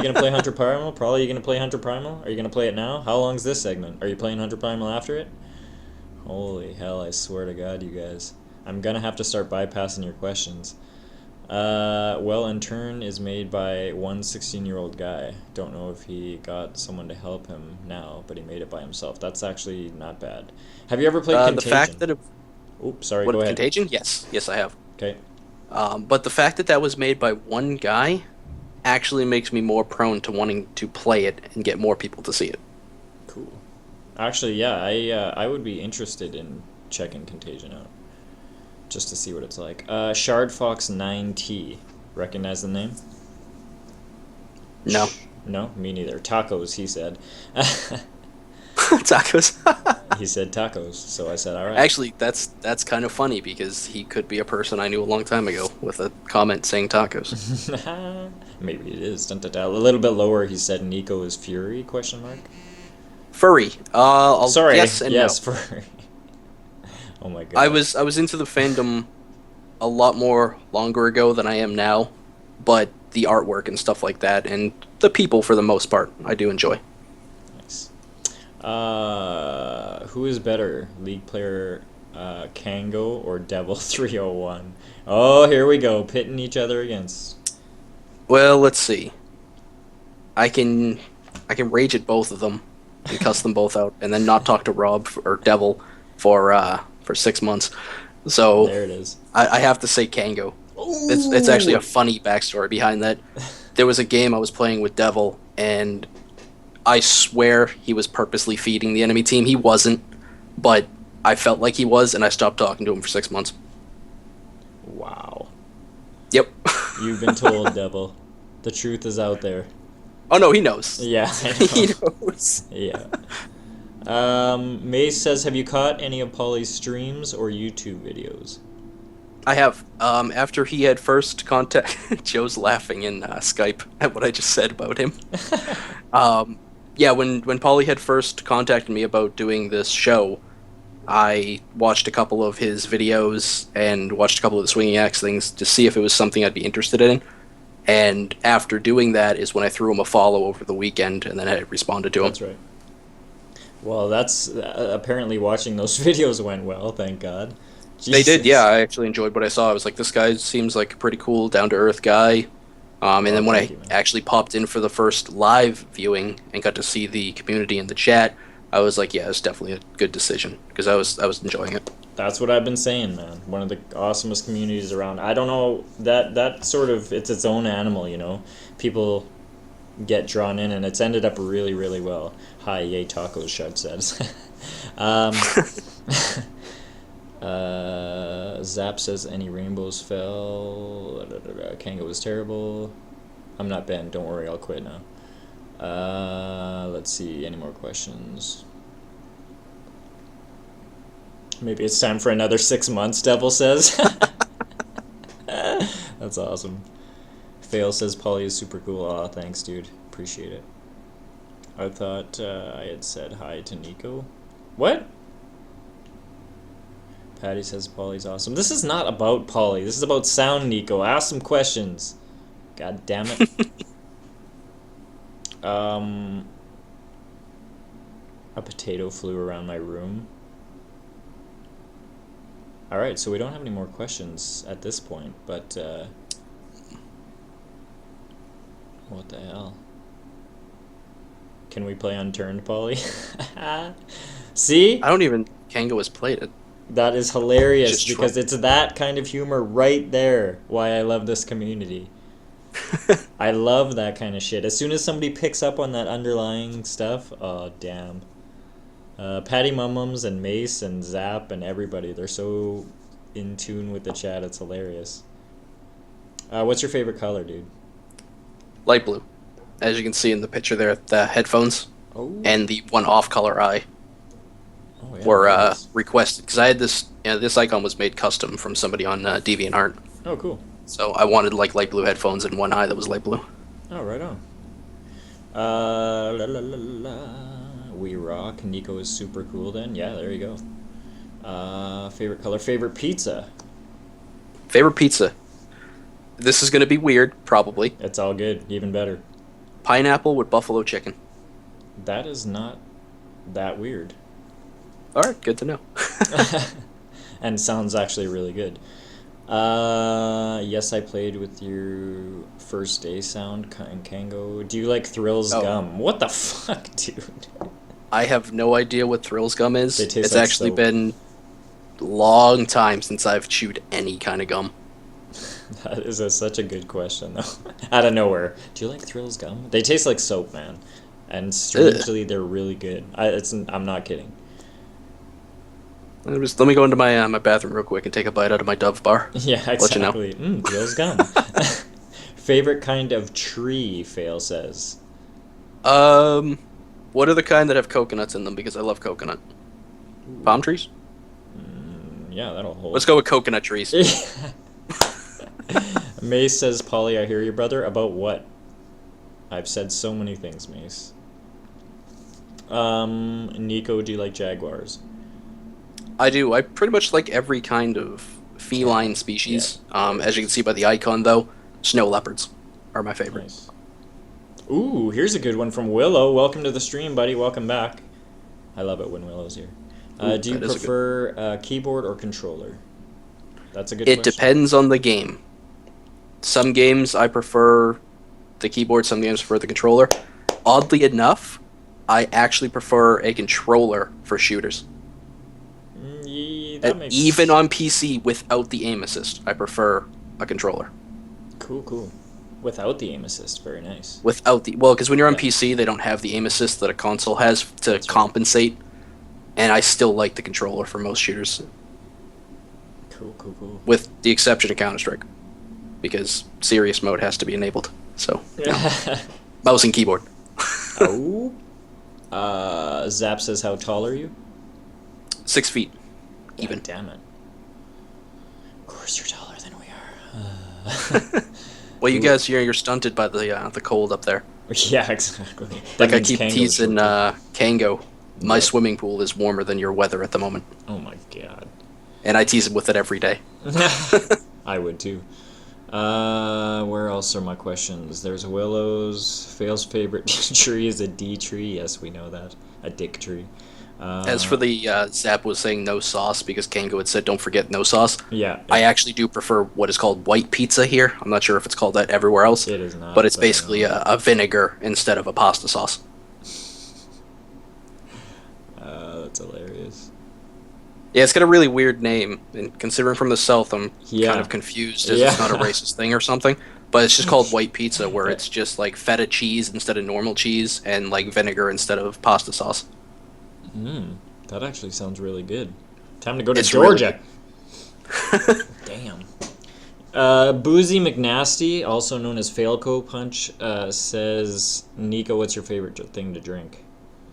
You gonna play Hunter Primal? Probably you gonna play Hunter Primal? Are you gonna play it now? How long's this segment? Are you playing Hunter Primal after it? Holy hell, I swear to God, you guys. I'm gonna have to start bypassing your questions. Well, and Turn is made by one 16-year-old guy. Don't know if he got someone to help him now, but he made it by himself. That's actually not bad. Have you ever played The fact Contagion? that Oops, sorry, go what ahead. Contagion? Yes, I have. Okay, But the fact that that was made by one guy actually makes me more prone to wanting to play it and get more people to see it. cool. Actually, yeah, I would be interested in checking Contagion out just to see what it's like. Shard Fox 9T. Recognize the name? No. No, me neither. Tacos, he said. Tacos. He said tacos, so I said, all right. Actually, that's kind of funny because he could be a person I knew a long time ago with a comment saying tacos. Maybe it is. Dun, dun, dun. A little bit lower, he said Neko is Fury? Question mark. Furry. Sorry. Yes and no. Yes, Fury. Oh my I god. was I was into the fandom a lot more longer ago than I am now, but the artwork and stuff like that, and the people for the most part, I do enjoy. Nice. Who is better, League player Kango or Devil 301? Oh, here we go, pitting each other against. Well, let's see. I can I can rage at both of them and cuss them both out, and then not talk to or Devil for 6 months. So There it is. I have to say Kango. It's actually a Ooh! funny backstory behind that. There was a game I was playing with Devil, and I swear he was purposely feeding the enemy team. He wasn't, but I felt like he was, and I stopped talking to him for 6 months. Wow. Yep. You've been told, Devil. The truth is out there. Oh no, he knows. Yeah, I He know. knows. Yeah. Mace says, have you caught any of Pauly's streams or YouTube videos? I have. After he had first contact, Joe's laughing in Skype at what I just said about him. Yeah, when Pauly had first contacted me about doing this show, I watched a couple of his videos and watched a couple of the Swinging Axe things to see if it was something I'd be interested in. And after doing that is when I threw him a follow over the weekend, and then I responded to him. That's right. Well, that's apparently watching those videos went well, thank God. They did, yeah. Jesus. I actually enjoyed what I saw. I was like, this guy seems like a pretty cool, down to earth guy. And Oh, then when thank I you, man. actually popped in for the first live viewing and got to see the community in the chat, I was like, yeah, it's definitely a good decision because I was enjoying it. That's what I've been saying, man. One of the awesomest communities around. I don't know that sort of it's its own animal, you know. People get drawn in, and it's ended up really, really well. Hi, yay tacos, Shard says. um, Zap says any rainbows fell. Kango was terrible. I'm not Ben. Don't worry, I'll quit now. Let's see. Any more questions? Maybe it's time for another 6 months. Devil says. That's awesome. Fail says Polly is super cool. Aw, thanks, dude. Appreciate it. I thought I had said hi to Neko. What? Patty says Polly's awesome. This is not about Polly. This is about Sound Neko. Ask some questions. God damn it. Um, a potato flew around my room. Alright, so we don't have any more questions at this point, but, what the hell? Can we play Unturned, Polly? See? I don't even Kango has played it. That is He's hilarious just trolling. because it's that kind of humor right there why I love this community. I love that kind of shit. As soon as somebody picks up on that underlying stuff, oh damn. Patty Mumums and Mace and Zap and everybody, they're so in tune with the chat, it's hilarious. What's your favorite color, dude? Light blue, as you can see in the picture there, the headphones Oh, and the one off-color eye oh yeah, were there it is. requested because I had this. This icon was made custom from somebody on DeviantArt, Oh, cool. so I wanted like light blue headphones and one eye that was light blue. Oh, right on. La la la la. We rock. Neko is super cool then. Yeah, there you go. Favorite color, favorite pizza. Favorite pizza. This is going to be weird, probably. It's all good, even better. Pineapple with buffalo chicken. That is not that weird. All right, good to know. And sounds actually really good. Yes, I played with your first day sound in Kango. Do you like Thrills Oh. Gum? What the fuck, dude? I have no idea what Thrills Gum is. They taste It's like actually soap. been a long time since I've chewed any kind of gum. That is such a good question, though. Out of nowhere. Do you like Thrills Gum? They taste like soap, man. And strangely, they're really good. I'm not kidding. Let me go into my bathroom real quick and take a bite out of my Dove bar. Yeah, Let you know. exactly. Thrills Gum. Favorite kind of tree, Fail says. What are the kind that have coconuts in them? Because I love coconut. Palm trees? Yeah, that'll hold. Let's go with coconut trees. Mace says, Pauly, I hear you, brother. About what? I've said so many things, Mace. Neko, do you like jaguars? I do. I pretty much like every kind of feline species. As you can see by the icon, though, snow leopards are my favorite. Nice. Ooh, here's a good one from Willow. Welcome to the stream, buddy. Welcome back. I love it when Willow's here. Do you prefer keyboard or controller? That's a good question. It depends on the game. Some games I prefer the keyboard, some games I prefer the controller. Oddly enough, I actually prefer a controller for shooters. Yeah, that makes... Even on PC without the aim assist, I prefer a controller. Cool. Without the aim assist, very nice. Well, because when you're on PC, they don't have the aim assist that a console has to compensate, and I still like the controller for most shooters. Cool. With the exception of Counter-Strike, because serious mode has to be enabled. So, mouse and keyboard. Oh. Zap says, how tall are you? 6 feet. Even. God damn it. Of course you're taller than we are. Well, you guys, you're stunted by the cold up there. Yeah, exactly. Like I keep teasing Kango. My swimming pool is warmer than your weather at the moment. Oh my god. And I tease him with it every day. I would too. Where else are my questions? There's Willow's. Fail's favorite tree is a D tree. Yes, we know that. A dick tree. As for the Zap was saying no sauce because Kango had said don't forget no sauce. Yeah. I actually do prefer what is called white pizza here. I'm not sure if it's called that everywhere else. It is not. But it's basically a vinegar instead of a pasta sauce. That's hilarious. Yeah, it's got a really weird name, and considering from the South, I'm Yeah. kind of confused as it's not a racist thing or something. But it's just called white pizza, where it's just like feta cheese instead of normal cheese, and like vinegar instead of pasta sauce. That actually sounds really good. Time to go to It's Georgia. Damn. Boozy McNasty, also known as Failco Punch, says, Neko, what's your favorite thing to drink?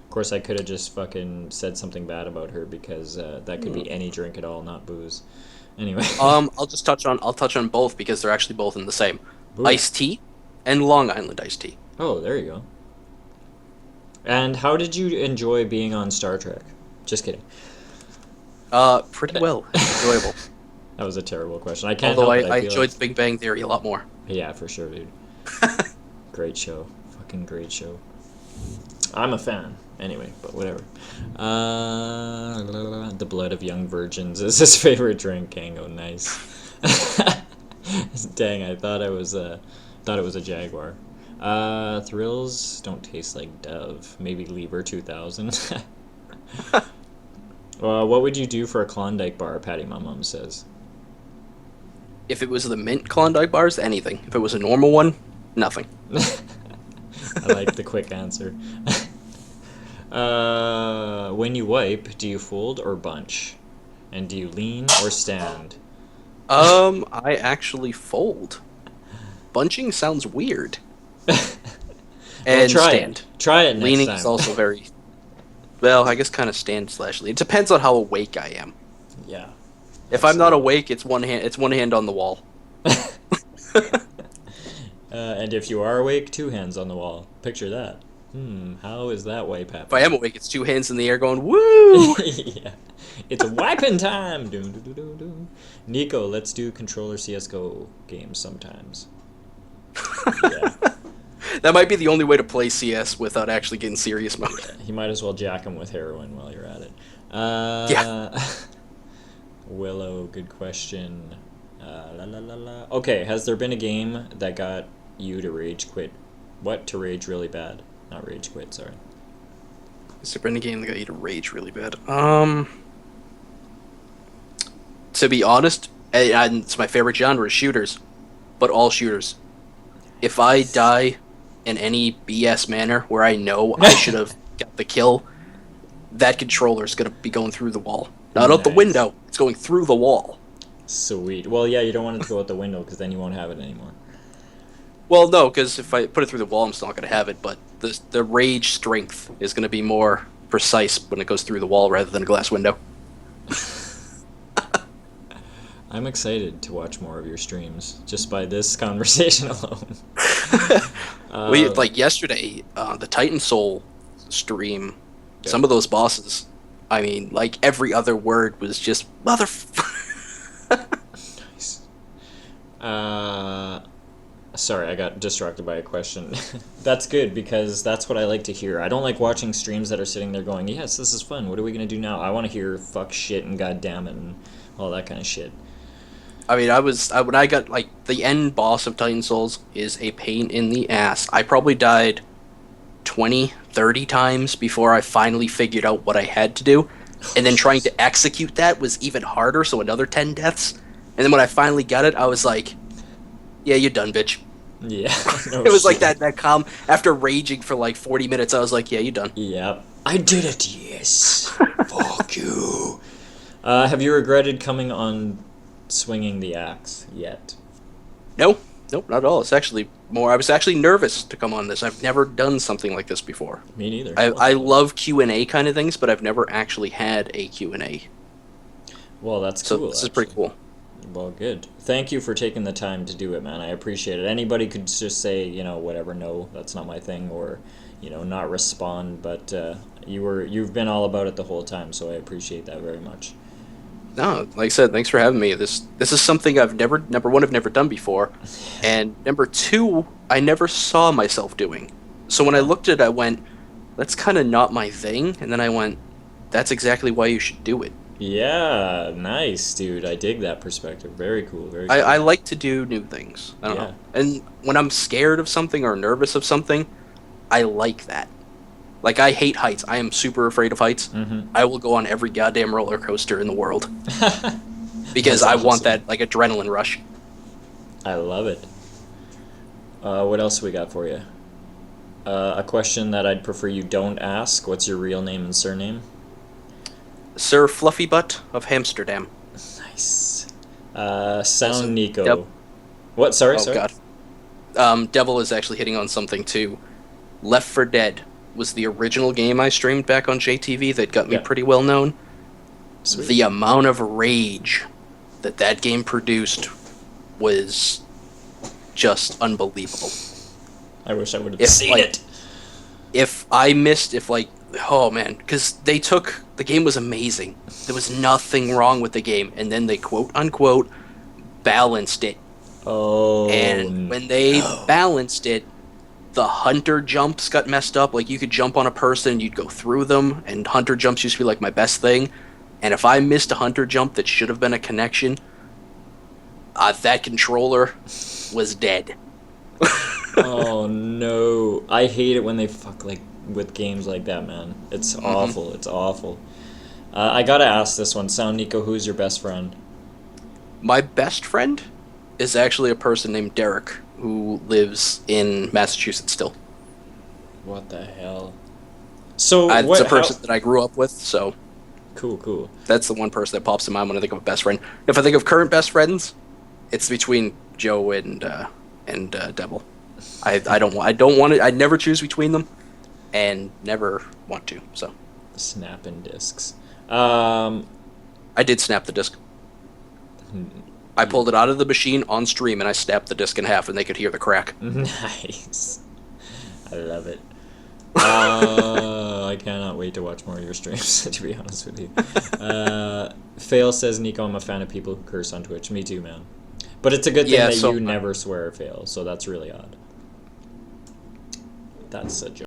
Of course, I could have just fucking said something bad about her because that could be any drink at all, not booze. Anyway. I'll touch on both because they're actually both in the same. Ooh. Iced tea and Long Island iced tea. Oh, there you go. And how did you enjoy being on Star Trek? Just kidding. Pretty well. Enjoyable. That was a terrible question. I can't Although help it. I enjoyed The Big Bang Theory a lot more. Yeah, for sure, dude. Great show. Fucking great show. I'm a fan. Anyway, but whatever. The blood of young virgins is his favorite drink. Kango, nice. Dang, I thought it was a Jaguar. Thrills don't taste like Dove. Maybe Lieber 2000. What would you do for a Klondike bar? Patty my mom says. If it was the mint Klondike bars, anything. If it was a normal one, nothing. I like the quick answer. When you wipe, do you fold or bunch? And do you lean or stand? I actually fold. Bunching sounds weird. And try stand. It. Try it next Leaning time. is also very... Well, I guess kind of stand/lean. It depends on how awake I am. Yeah. If I'm not awake, it's one hand on the wall. And if you are awake, 2 hands on the wall. Picture that. How is that wipe happening? If I am awake, it's 2 hands in the air going, woo! Yeah. It's wiping time! Neko, let's do controller CSGO games sometimes. Yeah. That might be the only way to play CS without actually getting serious mode. You might as well jack him with heroin while you're at it. Yeah. Willow, good question. La la la la. Okay, has there been a game that got you to rage quit? What? To rage really bad? Not rage quit, sorry. Is there been a game that got you to rage really bad? To be honest, it's my favorite genre is shooters, but all shooters. If I die in any BS manner where I know I should have got the kill, that controller's gonna be going through the wall. Not out the Nice. window, it's going through the wall. Sweet. Well, yeah, you don't want it to go out the window because then you won't have it anymore. Well, no, because if I put it through the wall, I'm still not gonna have it, but the rage strength is gonna be more precise when it goes through the wall rather than a glass window. I'm excited to watch more of your streams just by this conversation alone. Like yesterday, the Titan Soul stream, Yeah. some of those bosses, I mean, like every other word was just Nice. Sorry, I got distracted by a question. That's good because that's what I like to hear. I don't like watching streams that are sitting there going, "Yes, this is fun. What are we gonna do now?" I want to hear "fuck shit" and "god damn it" and all that kind of shit. I mean, when I got, like, the end boss of Titan Souls is a pain in the ass. I probably died 20, 30 times before I finally figured out what I had to do. And then trying to execute that was even harder, so another 10 deaths. And then when I finally got it, I was like, yeah, you're done, bitch. Yeah, no It was like shit. that calm. After raging for like 40 minutes, I was like, yeah, you're done. Yep. I did it, yes. Fuck you. Have you regretted coming on Swinging the Axe yet? No, nope, not at all. It's actually more. I was actually nervous to come on this. I've never done something like this before. Me neither. I love Q&A kind of things, but I've never actually had a Q&A. Well, that's So cool. this is pretty actually. cool. Well, good. Thank you for taking the time to do it, man. I appreciate it. Anybody could just say, whatever, no, that's not my thing, or, not respond. But you've been all about it the whole time, so I appreciate that very much. No, like I said, thanks for having me. This is something I've never, number one, I've never done before, and number two, I never saw myself doing. So when I looked at it, I went, that's kind of not my thing, and then I went, that's exactly why you should do it. Yeah, nice, dude. I dig that perspective. Very cool. Very cool. I like to do new things. I don't Yeah. know. And when I'm scared of something or nervous of something, I like that. Like, I hate heights. I am super afraid of heights. Mm-hmm. I will go on every goddamn roller coaster in the world because That's I want awesome. that, like, adrenaline rush. I love it. What else we got for you? A question that I'd prefer you don't ask. What's your real name and surname? Sir Fluffy Butt of Amsterdam. Nice. Also, Sound Neko. Deb- What? Sorry, Oh, sorry. God. Devil is actually hitting on something, too. Left 4 Dead was the original game I streamed back on JTV that got me Yeah. pretty well known. Sweet. The amount of rage that game produced was just unbelievable. I wish I would have If, seen like, it. Oh man, because the game was amazing. There was nothing wrong with the game, and then they quote unquote balanced it. Oh. And when they balanced it, the hunter jumps got messed up. Like, you could jump on a person, you'd go through them, and hunter jumps used to be like my best thing. And if I missed a hunter jump that should have been a connection, that controller was dead. Oh no! I hate it when they fuck with games like that, man. It's awful. It's awful. I gotta ask this one, Sound Nico. Who's your best friend? My best friend is actually a person named Derek who lives in Massachusetts still. What the hell? So It's what? a person that I grew up with, so Cool. that's the one person that pops to mind when I think of a best friend. If I think of current best friends, it's between Joe and Devil. I don't want it. I never choose between them, and never want to. So Snapping discs. I did snap the disc. I pulled it out of the machine on stream, and I snapped the disc in half, and they could hear the crack. Nice. I love it. I cannot wait to watch more of your streams, to be honest with you. Fail says, Nico, I'm a fan of people who curse on Twitch. Me too, man. But it's a good thing Yeah, that so- you never swear, Fail, so that's really odd. That's a joke.